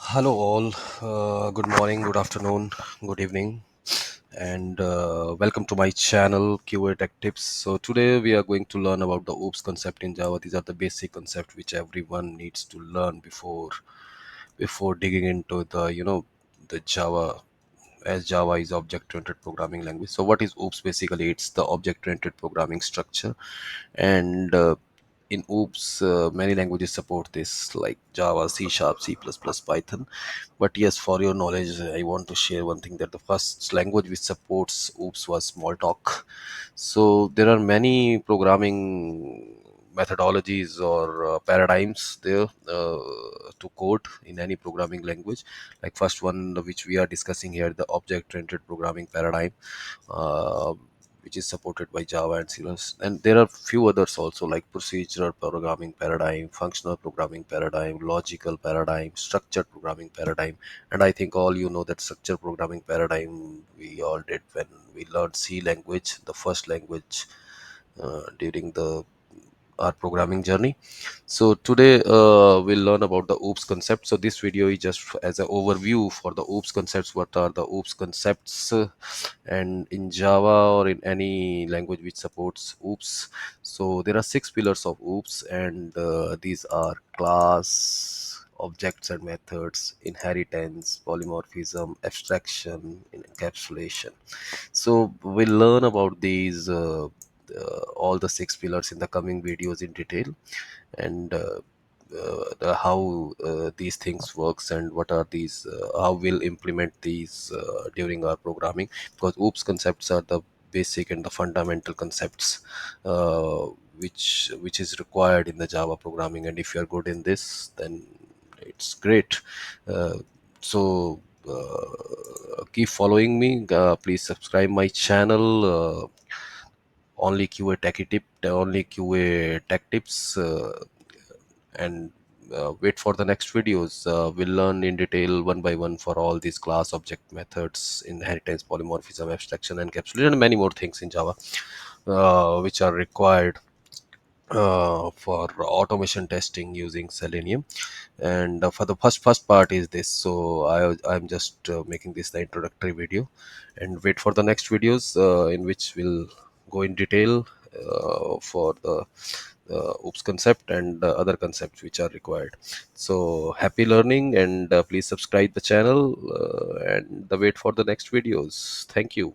Hello, all. Good morning, good afternoon, good evening, and welcome to my channel QA Tech Tips. So, today we are going to learn about the OOPS concept in Java. These are the basic concepts which everyone needs to learn before digging into the Java, as Java is object-oriented programming language. So, what is OOPS? Basically, it's the object-oriented programming structure, and in OOPS, many languages support this, like Java, C Sharp, C++, Python. But yes, for your knowledge, I want to share one thing, that the first language which supports OOPS was Smalltalk. So there are many programming methodologies or paradigms there to code in any programming language. Like first one which we are discussing here, the object-oriented programming paradigm, uh, which is supported by Java and C++. And there are few others also, like procedural programming paradigm, functional programming paradigm, logical paradigm, structured programming paradigm. And I think all you know that structured programming paradigm we all did when we learned C language, the first language during the our programming journey. So today we'll learn about the OOPS concept. So this video is just as an overview for the OOPS concepts. What are the OOPS concepts? And in Java or in any language which supports OOPS, so there are six pillars of OOPS, and these are class, objects and methods, inheritance, polymorphism, abstraction, and encapsulation. So we'll learn about these all the six pillars in the coming videos in detail, and how these things works, and what are these, how we'll implement these during our programming, because OOPS concepts are the basic and the fundamental concepts uh, which is required in the Java programming. And if you are good in this, then it's great. Keep following me. Please subscribe my channel. Only QA Techie Tip, only QA Tech Tips, and wait for the next videos. We'll learn in detail one by one for all these class, object, methods, inheritance, polymorphism, abstraction, encapsulation, and many more things in Java, which are required for automation testing using Selenium. And for the first part is this. So I'm just making this the introductory video, and wait for the next videos in which we'll go in detail for the OOPS concept and other concepts which are required. So happy learning, and please subscribe the channel and wait for the next videos. Thank you.